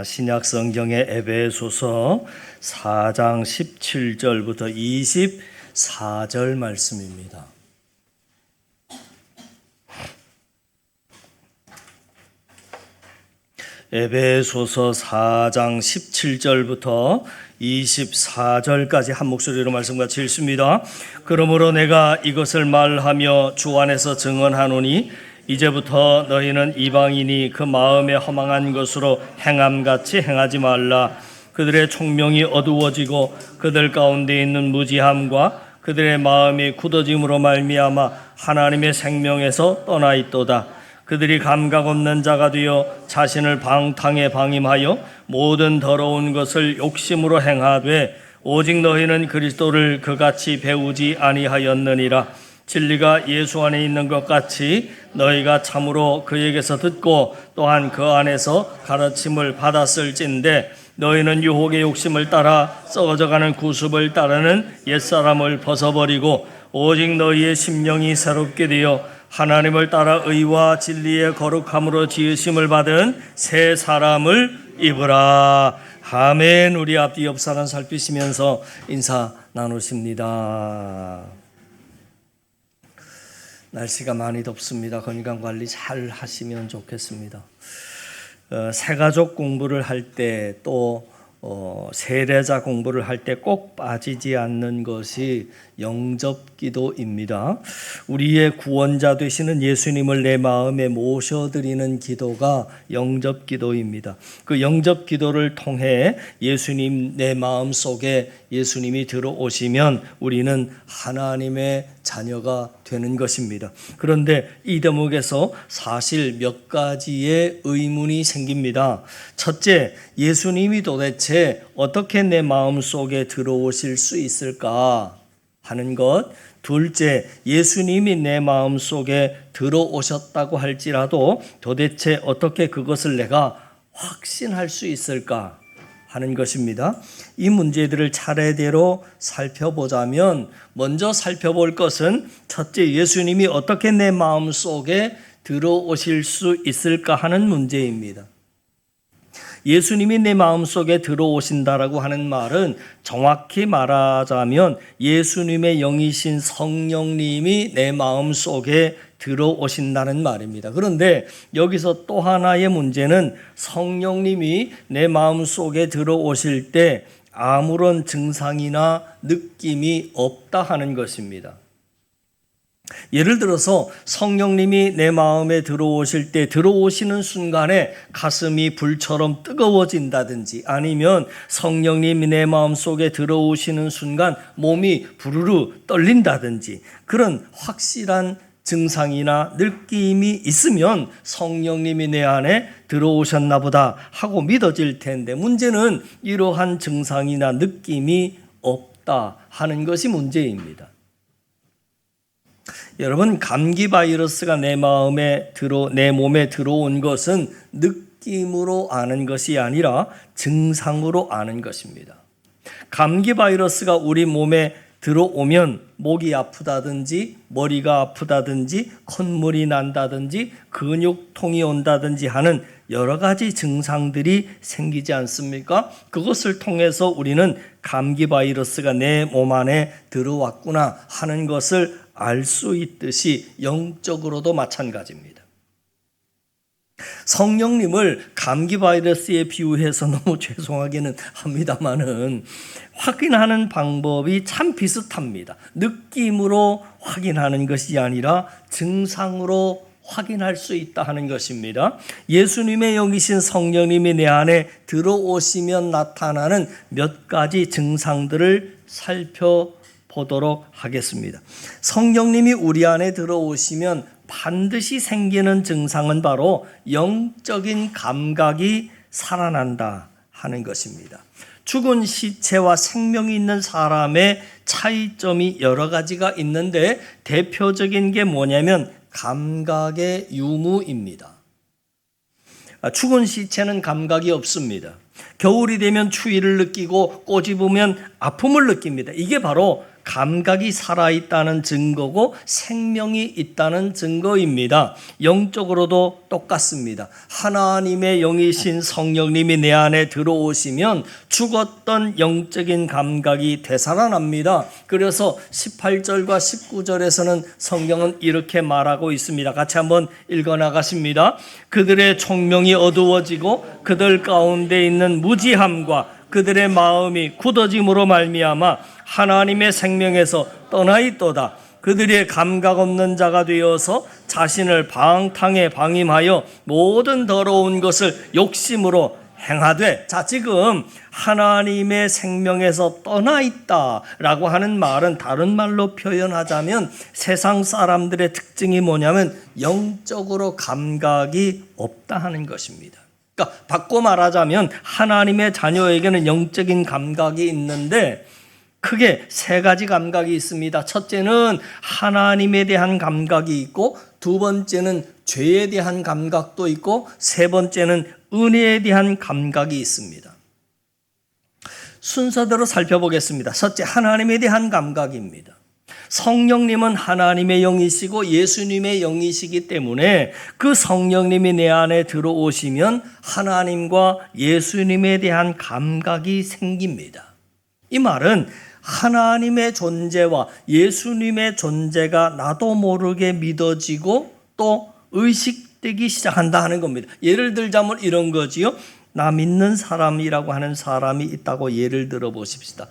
신약 성경의 에베소서 4장 17절부터 24절 말씀입니다. 에베소서 4장 17절부터 24절까지 한 목소리로 말씀 같이 읽습니다. 그러므로 내가 이것을 말하며 주 안에서 증언하노니 이제부터 너희는 이방인이 그 마음에 허망한 것으로 행함같이 행하지 말라. 그들의 총명이 어두워지고 그들 가운데 있는 무지함과 그들의 마음이 굳어짐으로 말미암아 하나님의 생명에서 떠나 있도다. 그들이 감각 없는 자가 되어 자신을 방탕에 방임하여 모든 더러운 것을 욕심으로 행하되 오직 너희는 그리스도를 그같이 배우지 아니하였느니라. 진리가 예수 안에 있는 것 같이 너희가 참으로 그에게서 듣고 또한 그 안에서 가르침을 받았을진데 너희는 유혹의 욕심을 따라 썩어져가는 구습을 따르는 옛사람을 벗어버리고 오직 너희의 심령이 새롭게 되어 하나님을 따라 의와 진리의 거룩함으로 지으심을 받은 새 사람을 입으라. 아멘. 우리 앞뒤 옆 사람 살피시면서 인사 나누십니다. 날씨가 많이 덥습니다. 건강관리 잘 하시면 좋겠습니다. 새가족 공부를 할 때 또 세례자 공부를 할 때 꼭 빠지지 않는 것이 영접기도입니다. 우리의 구원자 되시는 예수님을 내 마음에 모셔드리는 기도가 영접기도입니다. 그 영접기도를 통해 예수님 내 마음 속에 예수님이 들어오시면 우리는 하나님의 자녀가 되는 것입니다. 그런데 이 대목에서 사실 몇 가지의 의문이 생깁니다. 첫째, 예수님이 도대체 어떻게 내 마음 속에 들어오실 수 있을까 하는 것. 둘째, 예수님이 내 마음 속에 들어오셨다고 할지라도 도대체 어떻게 그것을 내가 확신할 수 있을까 하는 것입니다. 이 문제들을 차례대로 살펴보자면 먼저 살펴볼 것은 첫째, 예수님이 어떻게 내 마음 속에 들어오실 수 있을까 하는 문제입니다. 예수님이 내 마음속에 들어오신다라고 하는 말은 정확히 말하자면 예수님의 영이신 성령님이 내 마음속에 들어오신다는 말입니다. 그런데 여기서 또 하나의 문제는 성령님이 내 마음속에 들어오실 때 아무런 증상이나 느낌이 없다 하는 것입니다. 예를 들어서 성령님이 내 마음에 들어오실 때 들어오시는 순간에 가슴이 불처럼 뜨거워진다든지 아니면 성령님이 내 마음속에 들어오시는 순간 몸이 부르르 떨린다든지 그런 확실한 증상이나 느낌이 있으면 성령님이 내 안에 들어오셨나 보다 하고 믿어질 텐데 문제는 이러한 증상이나 느낌이 없다 하는 것이 문제입니다. 여러분, 감기 바이러스가 내 몸에 들어온 것은 느낌으로 아는 것이 아니라 증상으로 아는 것입니다. 감기 바이러스가 우리 몸에 들어오면 목이 아프다든지 머리가 아프다든지 콧물이 난다든지 근육통이 온다든지 하는 여러 가지 증상들이 생기지 않습니까? 그것을 통해서 우리는 감기 바이러스가 내 몸 안에 들어왔구나 하는 것을 알 수 있듯이 영적으로도 마찬가지입니다. 성령님을 감기 바이러스에 비유해서 너무 죄송하기는 합니다만은 확인하는 방법이 참 비슷합니다. 느낌으로 확인하는 것이 아니라 증상으로 확인할 수 있다 하는 것입니다. 예수님의 영이신 성령님이 내 안에 들어오시면 나타나는 몇 가지 증상들을 살펴보도록 하겠습니다. 성령님이 우리 안에 들어오시면 반드시 생기는 증상은 바로 영적인 감각이 살아난다 하는 것입니다. 죽은 시체와 생명이 있는 사람의 차이점이 여러 가지가 있는데 대표적인 게 뭐냐면 감각의 유무입니다. 죽은 시체는 감각이 없습니다. 겨울이 되면 추위를 느끼고 꼬집으면 아픔을 느낍니다. 이게 바로 감각이 살아있다는 증거고 생명이 있다는 증거입니다. 영적으로도 똑같습니다. 하나님의 영이신 성령님이 내 안에 들어오시면 죽었던 영적인 감각이 되살아납니다. 그래서 18절과 19절에서는 성경은 이렇게 말하고 있습니다. 같이 한번 읽어나가십니다. 그들의 총명이 어두워지고 그들 가운데 있는 무지함과 그들의 마음이 굳어짐으로 말미암아 하나님의 생명에서 떠나 있도다. 그들의 감각 없는 자가 되어서 자신을 방탕에 방임하여 모든 더러운 것을 욕심으로 행하되. 자, 지금 하나님의 생명에서 떠나 있다라고 하는 말은 다른 말로 표현하자면 세상 사람들의 특징이 뭐냐면 영적으로 감각이 없다 하는 것입니다. 그러니까 바꿔 말하자면 하나님의 자녀에게는 영적인 감각이 있는데 크게 세 가지 감각이 있습니다. 첫째는 하나님에 대한 감각이 있고, 두 번째는 죄에 대한 감각도 있고, 세 번째는 은혜에 대한 감각이 있습니다. 순서대로 살펴보겠습니다. 첫째, 하나님에 대한 감각입니다. 성령님은 하나님의 영이시고 예수님의 영이시기 때문에 그 성령님이 내 안에 들어오시면 하나님과 예수님에 대한 감각이 생깁니다. 이 말은 하나님의 존재와 예수님의 존재가 나도 모르게 믿어지고 또 의식되기 시작한다 하는 겁니다. 예를 들자면 이런 거지요. 나 믿는 사람이라고 하는 사람이 있다고 예를 들어 보십시다.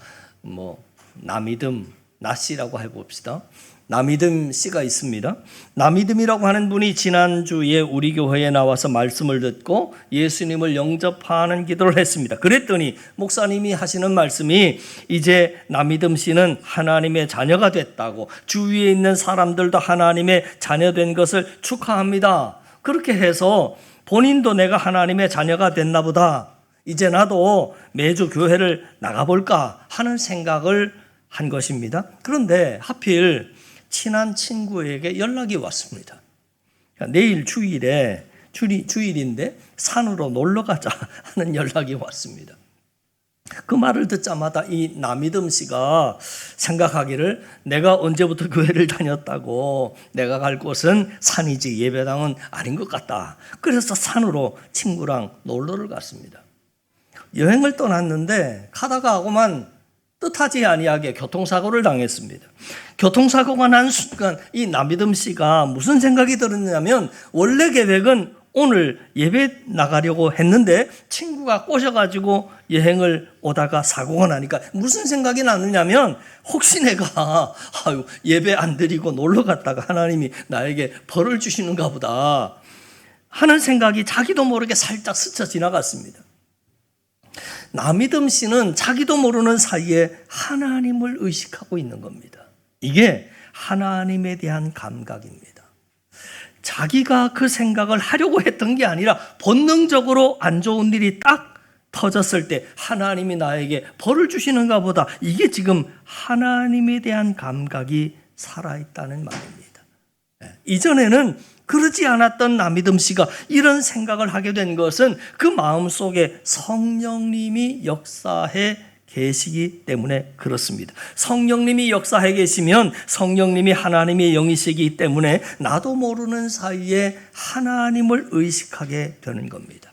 나믿음 나씨라고 해봅시다. 나믿음 씨가 있습니다. 나믿음이라고 하는 분이 지난주에 우리 교회에 나와서 말씀을 듣고 예수님을 영접하는 기도를 했습니다. 그랬더니 목사님이 하시는 말씀이 이제 나믿음 씨는 하나님의 자녀가 됐다고, 주위에 있는 사람들도 하나님의 자녀 된 것을 축하합니다. 그렇게 해서 본인도 내가 하나님의 자녀가 됐나 보다, 이제 나도 매주 교회를 나가볼까 하는 생각을 한 것입니다. 그런데 하필 친한 친구에게 연락이 왔습니다. 내일 주일인데 산으로 놀러 가자 하는 연락이 왔습니다. 그 말을 듣자마자 이 나믿음 씨가 생각하기를 내가 언제부터 교회를 다녔다고 내가 갈 곳은 산이지 예배당은 아닌 것 같다. 그래서 산으로 친구랑 놀러를 갔습니다. 여행을 떠났는데 가다가 하고만 뜻하지 아니하게 교통사고를 당했습니다. 교통사고가 난 순간 이 나믿음 씨가 무슨 생각이 들었냐면 원래 계획은 오늘 예배 나가려고 했는데 친구가 꼬셔가지고 여행을 오다가 사고가 나니까 무슨 생각이 나느냐면 혹시 내가 예배 안 드리고 놀러 갔다가 하나님이 나에게 벌을 주시는가 보다 하는 생각이 자기도 모르게 살짝 스쳐 지나갔습니다. 나믿음 씨는 자기도 모르는 사이에 하나님을 의식하고 있는 겁니다. 이게 하나님에 대한 감각입니다. 자기가 그 생각을 하려고 했던 게 아니라 본능적으로 안 좋은 일이 딱 터졌을 때 하나님이 나에게 벌을 주시는가 보다, 이게 지금 하나님에 대한 감각이 살아있다는 말입니다. 이전에는 그러지 않았던 나믿음 씨가 이런 생각을 하게 된 것은 그 마음속에 성령님이 역사해 계시기 때문에 그렇습니다. 성령님이 역사해 계시면 성령님이 하나님의 영이시기 때문에 나도 모르는 사이에 하나님을 의식하게 되는 겁니다.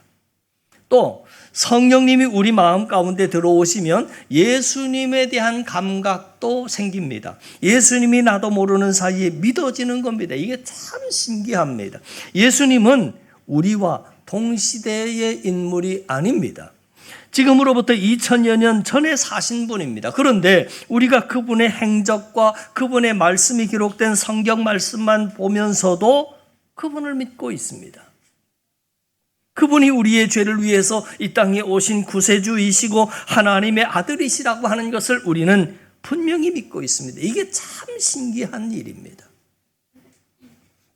또 성령님이 우리 마음 가운데 들어오시면 예수님에 대한 감각도 생깁니다. 예수님이 나도 모르는 사이에 믿어지는 겁니다. 이게 참 신기합니다. 예수님은 우리와 동시대의 인물이 아닙니다. 지금으로부터 2000여 년 전에 사신 분입니다. 그런데 우리가 그분의 행적과 그분의 말씀이 기록된 성경 말씀만 보면서도 그분을 믿고 있습니다. 그분이 우리의 죄를 위해서 이 땅에 오신 구세주이시고 하나님의 아들이시라고 하는 것을 우리는 분명히 믿고 있습니다. 이게 참 신기한 일입니다.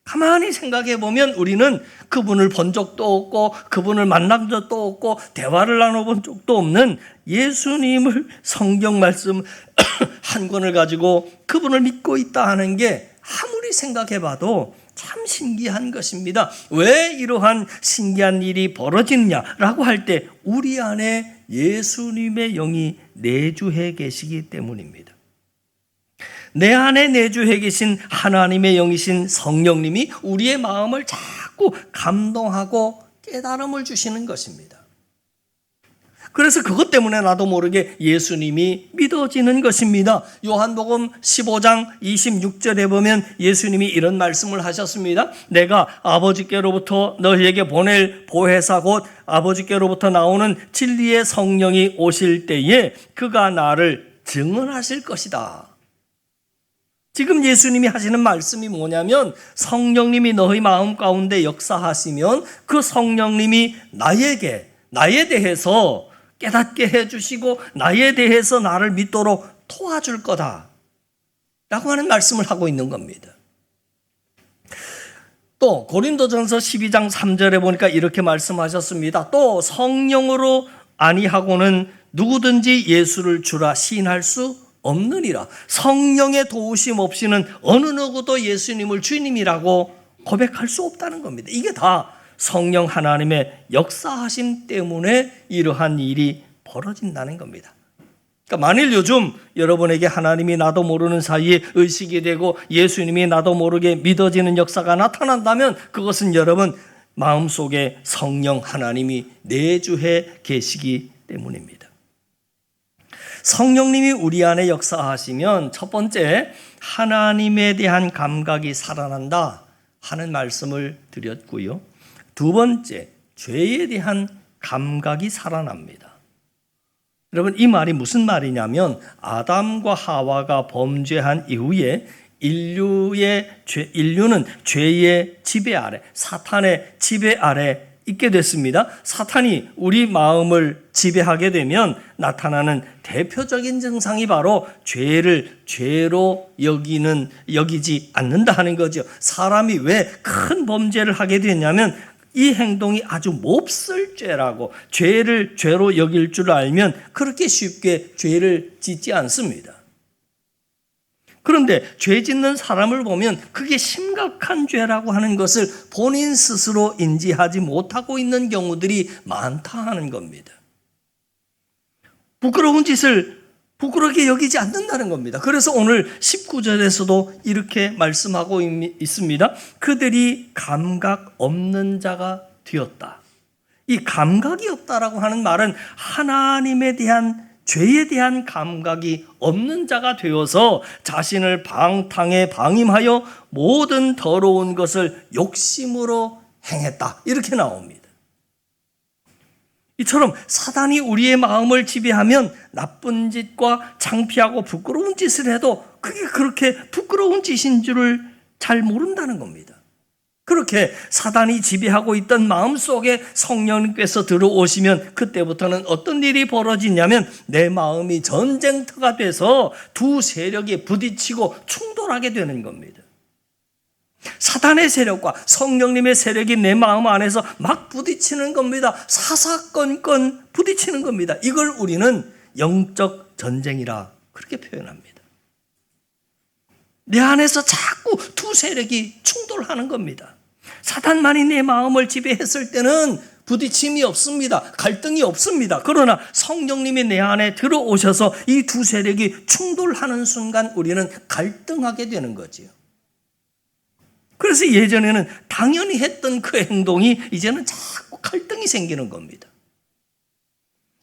가만히 생각해 보면 우리는 그분을 본 적도 없고 그분을 만난 적도 없고 대화를 나눠본 적도 없는 예수님을 성경 말씀 한 권을 가지고 그분을 믿고 있다 하는 게 아무리 생각해 봐도 참 신기한 것입니다. 왜 이러한 신기한 일이 벌어지느냐라고 할 때 우리 안에 예수님의 영이 내주해 계시기 때문입니다. 내 안에 내주해 계신 하나님의 영이신 성령님이 우리의 마음을 자꾸 감동하고 깨달음을 주시는 것입니다. 그래서 그것 때문에 나도 모르게 예수님이 믿어지는 것입니다. 요한복음 15장 26절에 보면 예수님이 이런 말씀을 하셨습니다. 내가 아버지께로부터 너희에게 보낼 보혜사 곧 아버지께로부터 나오는 진리의 성령이 오실 때에 그가 나를 증언하실 것이다. 지금 예수님이 하시는 말씀이 뭐냐면 성령님이 너희 마음 가운데 역사하시면 그 성령님이 나에 대해서 깨닫게 해주시고 나에 대해서 나를 믿도록 도와줄 거다 라고 하는 말씀을 하고 있는 겁니다. 또 고린도전서 12장 3절에 보니까 이렇게 말씀하셨습니다. 또 성령으로 아니하고는 누구든지 예수를 주라 시인할 수 없느니라. 성령의 도우심 없이는 어느 누구도 예수님을 주님이라고 고백할 수 없다는 겁니다. 이게 다 성령 하나님의 역사하심 때문에 이러한 일이 벌어진다는 겁니다. 그러니까 만일 요즘 여러분에게 하나님이 나도 모르는 사이에 의식이 되고 예수님이 나도 모르게 믿어지는 역사가 나타난다면 그것은 여러분 마음속에 성령 하나님이 내주해 계시기 때문입니다. 성령님이 우리 안에 역사하시면 첫 번째 하나님에 대한 감각이 살아난다 하는 말씀을 드렸고요. 두 번째, 죄에 대한 감각이 살아납니다. 여러분, 이 말이 무슨 말이냐면 아담과 하와가 범죄한 이후에 인류는 죄의 지배 아래, 사탄의 지배 아래 있게 됐습니다. 사탄이 우리 마음을 지배하게 되면 나타나는 대표적인 증상이 바로 죄를 죄로 여기지 않는다 하는 거죠. 사람이 왜 큰 범죄를 하게 되냐면 이 행동이 아주 몹쓸 죄라고 죄를 죄로 여길 줄 알면 그렇게 쉽게 죄를 짓지 않습니다. 그런데 죄 짓는 사람을 보면 그게 심각한 죄라고 하는 것을 본인 스스로 인지하지 못하고 있는 경우들이 많다 하는 겁니다. 부끄러운 짓을 부끄럽게 여기지 않는다는 겁니다. 그래서 오늘 19절에서도 이렇게 말씀하고 있습니다. 그들이 감각 없는 자가 되었다. 이 감각이 없다라고 하는 말은 하나님에 대한 죄에 대한 감각이 없는 자가 되어서 자신을 방탕에 방임하여 모든 더러운 것을 욕심으로 행했다. 이렇게 나옵니다. 이처럼 사단이 우리의 마음을 지배하면 나쁜 짓과 창피하고 부끄러운 짓을 해도 그게 그렇게 부끄러운 짓인 줄을 잘 모른다는 겁니다. 그렇게 사단이 지배하고 있던 마음속에 성령님께서 들어오시면 그때부터는 어떤 일이 벌어지냐면 내 마음이 전쟁터가 돼서 두 세력이 부딪히고 충돌하게 되는 겁니다. 사단의 세력과 성령님의 세력이 내 마음 안에서 막 부딪히는 겁니다. 사사건건 부딪히는 겁니다. 이걸 우리는 영적 전쟁이라 그렇게 표현합니다. 내 안에서 자꾸 두 세력이 충돌하는 겁니다. 사단만이 내 마음을 지배했을 때는 부딪힘이 없습니다. 갈등이 없습니다. 그러나 성령님이 내 안에 들어오셔서 이 두 세력이 충돌하는 순간 우리는 갈등하게 되는 거지요. 그래서 예전에는 당연히 했던 그 행동이 이제는 자꾸 갈등이 생기는 겁니다.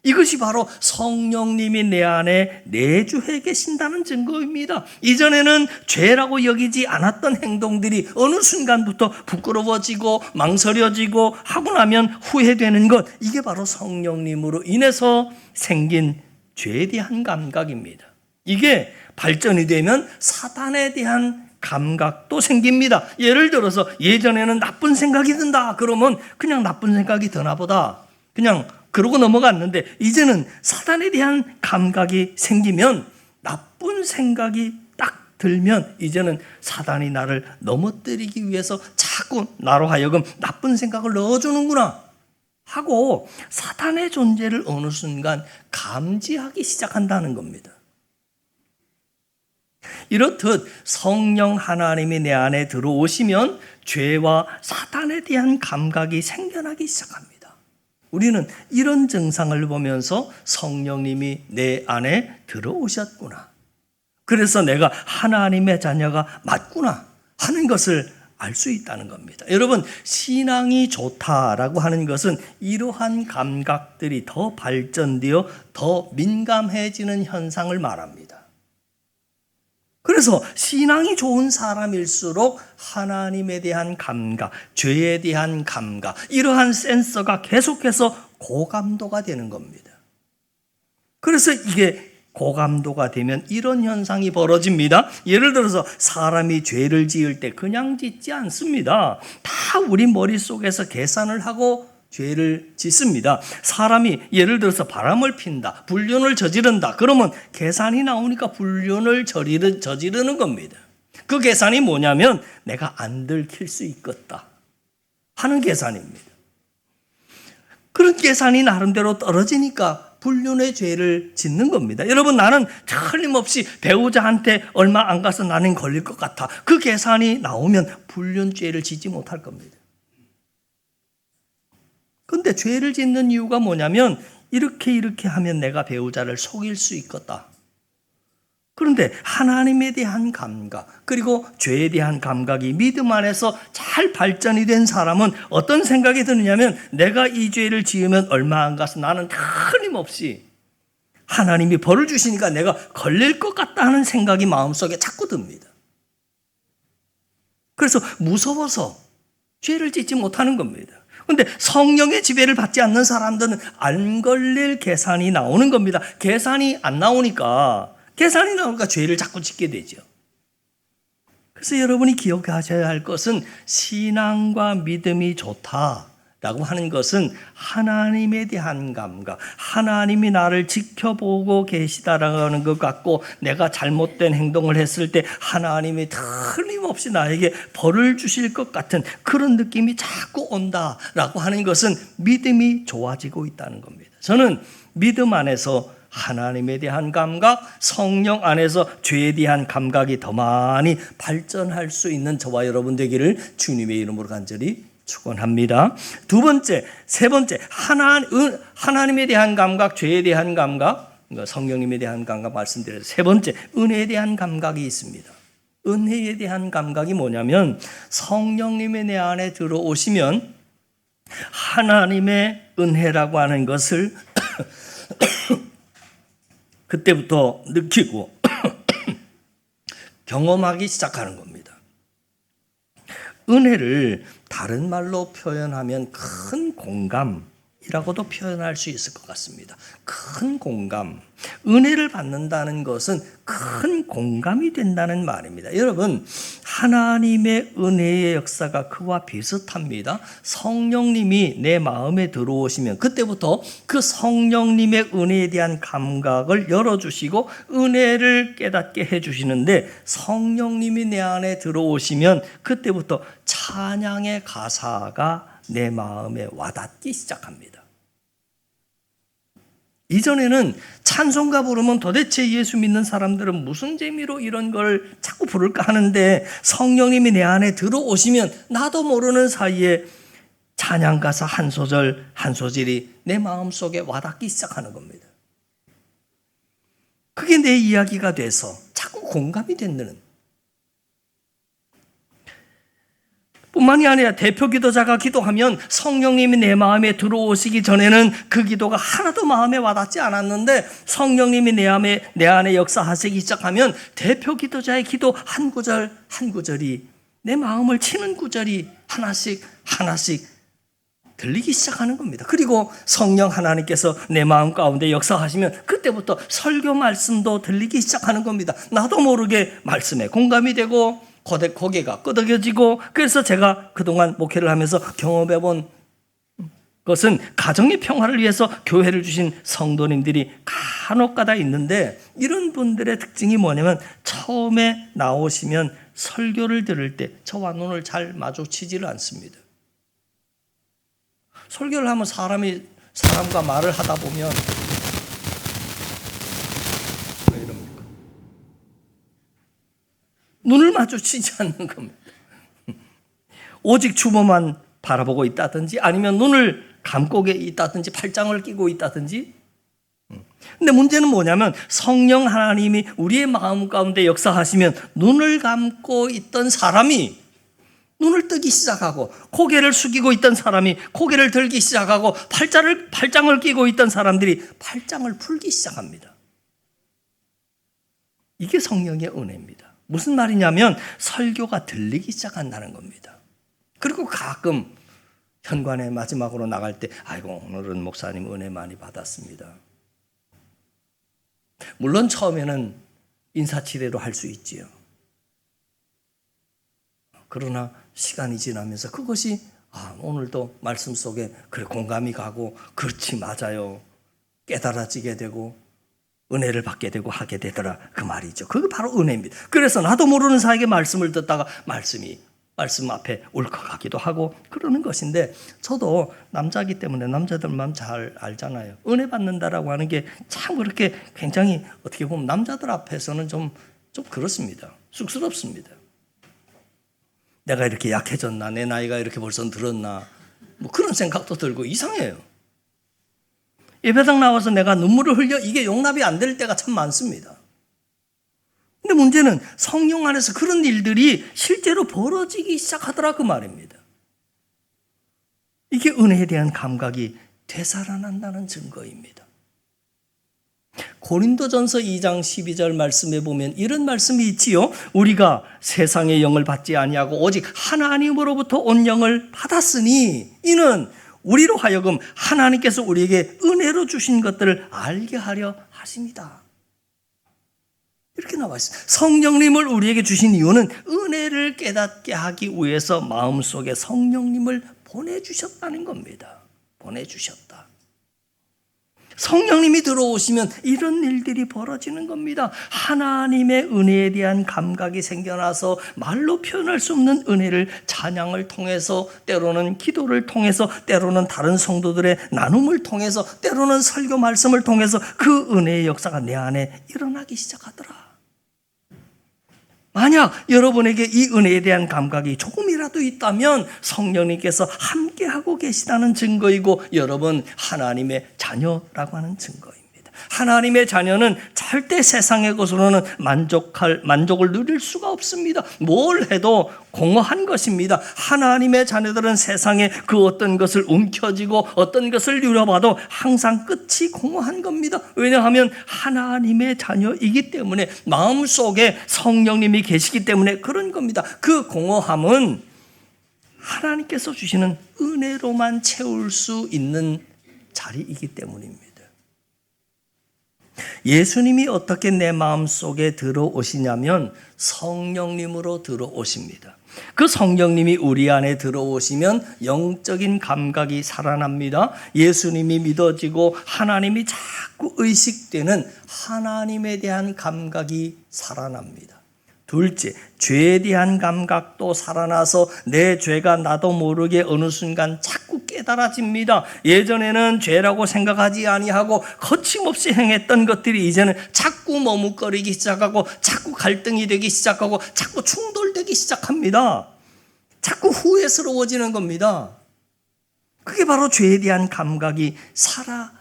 이것이 바로 성령님이 내 안에 내주해 계신다는 증거입니다. 이전에는 죄라고 여기지 않았던 행동들이 어느 순간부터 부끄러워지고 망설여지고 하고 나면 후회되는 것, 이게 바로 성령님으로 인해서 생긴 죄에 대한 감각입니다. 이게 발전이 되면 사탄에 대한 감각도 생깁니다. 예를 들어서 예전에는 나쁜 생각이 든다 그러면 그냥 나쁜 생각이 드나 보다 그냥 그러고 넘어갔는데 이제는 사탄에 대한 감각이 생기면 나쁜 생각이 딱 들면 이제는 사탄이 나를 넘어뜨리기 위해서 자꾸 나로 하여금 나쁜 생각을 넣어주는구나 하고 사탄의 존재를 어느 순간 감지하기 시작한다는 겁니다. 이렇듯 성령 하나님이 내 안에 들어오시면 죄와 사탄에 대한 감각이 생겨나기 시작합니다. 우리는 이런 증상을 보면서 성령님이 내 안에 들어오셨구나. 그래서 내가 하나님의 자녀가 맞구나 하는 것을 알 수 있다는 겁니다. 여러분, 신앙이 좋다라고 하는 것은 이러한 감각들이 더 발전되어 더 민감해지는 현상을 말합니다. 그래서 신앙이 좋은 사람일수록 하나님에 대한 감각, 죄에 대한 감각, 이러한 센서가 계속해서 고감도가 되는 겁니다. 그래서 이게 고감도가 되면 이런 현상이 벌어집니다. 예를 들어서 사람이 죄를 지을 때 그냥 짓지 않습니다. 다 우리 머릿속에서 계산을 하고 죄를 짓습니다. 사람이 예를 들어서 바람을 핀다, 불륜을 저지른다. 그러면 계산이 나오니까 불륜을 저지르는 겁니다. 그 계산이 뭐냐면 내가 안 들킬 수 있겠다 하는 계산입니다. 그런 계산이 나름대로 떨어지니까 불륜의 죄를 짓는 겁니다. 여러분, 나는 틀림없이 배우자한테 얼마 안 가서 나는 걸릴 것 같아. 그 계산이 나오면 불륜죄를 짓지 못할 겁니다. 그런데 죄를 짓는 이유가 뭐냐면 이렇게 하면 내가 배우자를 속일 수 있겠다. 그런데 하나님에 대한 감각, 그리고 죄에 대한 감각이 믿음 안에서 잘 발전이 된 사람은 어떤 생각이 드느냐면 내가 이 죄를 지으면 얼마 안 가서 나는 틀림없이 하나님이 벌을 주시니까 내가 걸릴 것 같다 하는 생각이 마음속에 자꾸 듭니다. 그래서 무서워서 죄를 짓지 못하는 겁니다. 그런데 성령의 지배를 받지 않는 사람들은 안 걸릴 계산이 나오는 겁니다. 계산이 나오니까 죄를 자꾸 짓게 되죠. 그래서 여러분이 기억하셔야 할 것은 신앙과 믿음이 좋다라고 하는 것은 하나님에 대한 감각, 하나님이 나를 지켜보고 계시다라는 것 같고 내가 잘못된 행동을 했을 때 하나님이 틀림없이 나에게 벌을 주실 것 같은 그런 느낌이 자꾸 온다라고 하는 것은 믿음이 좋아지고 있다는 겁니다. 저는 믿음 안에서 하나님에 대한 감각, 성령 안에서 죄에 대한 감각이 더 많이 발전할 수 있는 저와 여러분 되기를 주님의 이름으로 간절히 축원합니다. 세 번째, 하나님에 대한 감각, 죄에 대한 감각, 성령님에 대한 감각 말씀드려요. 세 번째, 은혜에 대한 감각이 있습니다. 은혜에 대한 감각이 뭐냐면 성령님이 내 안에 들어오시면 하나님의 은혜라고 하는 것을 그때부터 느끼고 경험하기 시작하는 겁니다. 은혜를 다른 말로 표현하면 큰 공감이라고도 표현할 수 있을 것 같습니다. 큰 공감. 은혜를 받는다는 것은 큰 공감이 된다는 말입니다. 여러분, 하나님의 은혜의 역사가 그와 비슷합니다. 성령님이 내 마음에 들어오시면 그때부터 그 성령님의 은혜에 대한 감각을 열어주시고 은혜를 깨닫게 해주시는데 성령님이 내 안에 들어오시면 그때부터 찬양의 가사가 내 마음에 와닿기 시작합니다. 이전에는 찬송가 부르면 도대체 예수 믿는 사람들은 무슨 재미로 이런 걸 자꾸 부를까 하는데 성령님이 내 안에 들어오시면 나도 모르는 사이에 찬양 가사 한 소절 한 소절이 내 마음속에 와닿기 시작하는 겁니다. 그게 내 이야기가 돼서 자꾸 공감이 되는, 뿐만이 아니라 대표 기도자가 기도하면 성령님이 내 마음에 들어오시기 전에는 그 기도가 하나도 마음에 와닿지 않았는데 성령님이 내 안에 역사하시기 시작하면 대표 기도자의 기도 한 구절 한 구절이 내 마음을 치는 구절이 하나씩 들리기 시작하는 겁니다. 그리고 성령 하나님께서 내 마음 가운데 역사하시면 그때부터 설교 말씀도 들리기 시작하는 겁니다. 나도 모르게 말씀에 공감이 되고 고개가 끄덕여지고, 그래서 제가 그동안 목회를 하면서 경험해 본 것은 가정의 평화를 위해서 교회를 주신 성도님들이 간혹가다 있는데 이런 분들의 특징이 뭐냐면 처음에 나오시면 설교를 들을 때 저와 눈을 잘 마주치지를 않습니다. 설교를 하면 사람과 말을 하다 보면 왜 이럽니까? 눈을 마주치지 않는 겁니다. 오직 주보만 바라보고 있다든지 아니면 눈을 감고 있다든지 팔짱을 끼고 있다든지 근데 문제는 뭐냐면 성령 하나님이 우리의 마음 가운데 역사하시면 눈을 감고 있던 사람이 눈을 뜨기 시작하고 고개를 숙이고 있던 사람이 고개를 들기 시작하고 팔짱을 끼고 있던 사람들이 팔짱을 풀기 시작합니다. 이게 성령의 은혜입니다. 무슨 말이냐면 설교가 들리기 시작한다는 겁니다. 그리고 가끔 현관에 마지막으로 나갈 때 아이고 오늘은 목사님 은혜 많이 받았습니다. 물론 처음에는 인사치레로 할 수 있지요. 그러나 시간이 지나면서 그것이 오늘도 말씀 속에 그래 공감이 가고 그렇지 맞아요. 깨달아지게 되고 은혜를 받게 되고 하게 되더라 그 말이죠. 그게 바로 은혜입니다. 그래서 나도 모르는 사이에 말씀을 듣다가 말씀 앞에 울컥하기도 하고 그러는 것인데 저도 남자이기 때문에 남자들 마음 잘 알잖아요. 은혜 받는다라고 하는 게 참 그렇게 굉장히 어떻게 보면 남자들 앞에서는 좀 그렇습니다. 쑥스럽습니다. 내가 이렇게 약해졌나? 내 나이가 이렇게 벌써 들었나? 뭐 그런 생각도 들고 이상해요. 예배당 나와서 내가 눈물을 흘려 이게 용납이 안 될 때가 참 많습니다. 근데 문제는 성령 안에서 그런 일들이 실제로 벌어지기 시작하더라 그 말입니다. 이게 은혜에 대한 감각이 되살아난다는 증거입니다. 고린도전서 2장 12절 말씀에 보면 이런 말씀이 있지요. 우리가 세상의 영을 받지 아니하고 오직 하나님으로부터 온 영을 받았으니 이는 우리로 하여금 하나님께서 우리에게 은혜로 주신 것들을 알게 하려 하십니다. 이렇게 나와 있어요. 성령님을 우리에게 주신 이유는 은혜를 깨닫게 하기 위해서 마음속에 성령님을 보내주셨다는 겁니다. 보내주셨다. 성령님이 들어오시면 이런 일들이 벌어지는 겁니다. 하나님의 은혜에 대한 감각이 생겨나서 말로 표현할 수 없는 은혜를 찬양을 통해서 때로는 기도를 통해서 때로는 다른 성도들의 나눔을 통해서 때로는 설교 말씀을 통해서 그 은혜의 역사가 내 안에 일어나기 시작하더라. 만약 여러분에게 이 은혜에 대한 감각이 조금이라도 있다면 성령님께서 함께하고 계시다는 증거이고 여러분 하나님의 자녀라고 하는 증거입니다. 하나님의 자녀는 절대 세상의 것으로는 만족을 누릴 수가 없습니다. 뭘 해도 공허한 것입니다. 하나님의 자녀들은 세상에 그 어떤 것을 움켜쥐고 어떤 것을 누려봐도 항상 끝이 공허한 겁니다. 왜냐하면 하나님의 자녀이기 때문에 마음속에 성령님이 계시기 때문에 그런 겁니다. 그 공허함은 하나님께서 주시는 은혜로만 채울 수 있는 자리이기 때문입니다. 예수님이 어떻게 내 마음속에 들어오시냐면 성령님으로 들어오십니다. 그 성령님이 우리 안에 들어오시면 영적인 감각이 살아납니다. 예수님이 믿어지고 하나님이 자꾸 의식되는 하나님에 대한 감각이 살아납니다. 둘째, 죄에 대한 감각도 살아나서 내 죄가 나도 모르게 어느 순간 자꾸 깨달아집니다. 예전에는 죄라고 생각하지 아니하고 거침없이 행했던 것들이 이제는 자꾸 머뭇거리기 시작하고 자꾸 갈등이 되기 시작하고 자꾸 충돌되기 시작합니다. 자꾸 후회스러워지는 겁니다. 그게 바로 죄에 대한 감각이 살아나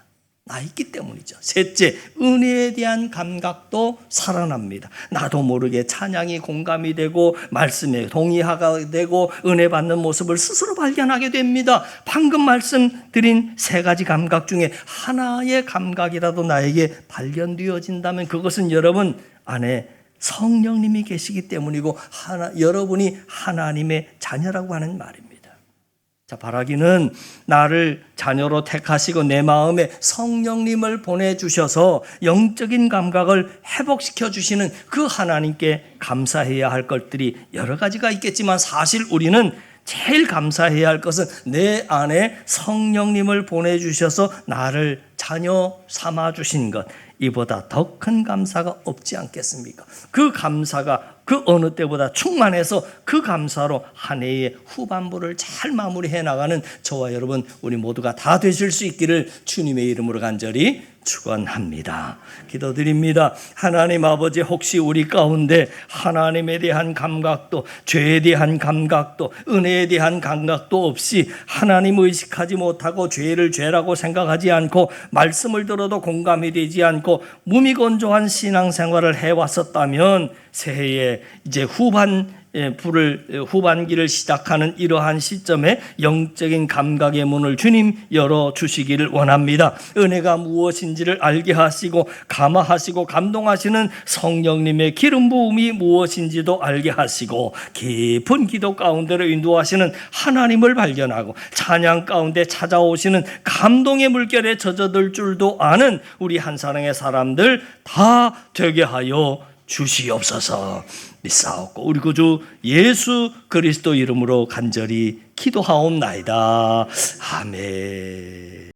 있기 때문이죠. 셋째, 은혜에 대한 감각도 살아납니다. 나도 모르게 찬양이 공감이 되고 말씀에 동의하게 되고 은혜 받는 모습을 스스로 발견하게 됩니다. 방금 말씀드린 세 가지 감각 중에 하나의 감각이라도 나에게 발견되어진다면 그것은 여러분 안에 성령님이 계시기 때문이고 여러분이 하나님의 자녀라고 하는 말입니다. 자, 바라기는 나를 자녀로 택하시고 내 마음에 성령님을 보내주셔서 영적인 감각을 회복시켜 주시는 그 하나님께 감사해야 할 것들이 여러 가지가 있겠지만 사실 우리는 제일 감사해야 할 것은 내 안에 성령님을 보내주셔서 나를 자녀 삼아주신 것, 이보다 더 큰 감사가 없지 않겠습니까? 그 감사가 그 어느 때보다 충만해서 그 감사로 한 해의 후반부를 잘 마무리해 나가는 저와 여러분 우리 모두가 다 되실 수 있기를 주님의 이름으로 간절히 축원합니다. 기도드립니다. 하나님 아버지, 혹시 우리 가운데 하나님에 대한 감각도 죄에 대한 감각도 은혜에 대한 감각도 없이 하나님 의식하지 못하고 죄를 죄라고 생각하지 않고 말씀을 들어도 공감이 되지 않고 무미건조한 신앙생활을 해왔었다면 새해에 이제 후반기를 시작하는 이러한 시점에 영적인 감각의 문을 주님 열어주시기를 원합니다. 은혜가 무엇인지를 알게 하시고 감화하시고 감동하시는 성령님의 기름 부음이 무엇인지도 알게 하시고 깊은 기도 가운데로 인도하시는 하나님을 발견하고 찬양 가운데 찾아오시는 감동의 물결에 젖어들 줄도 아는 우리 한사랑의 사람들 다 되게 하여 주시옵소서. 믿사옵고 우리 구주 예수 그리스도 이름으로 간절히 기도하옵나이다. 아멘.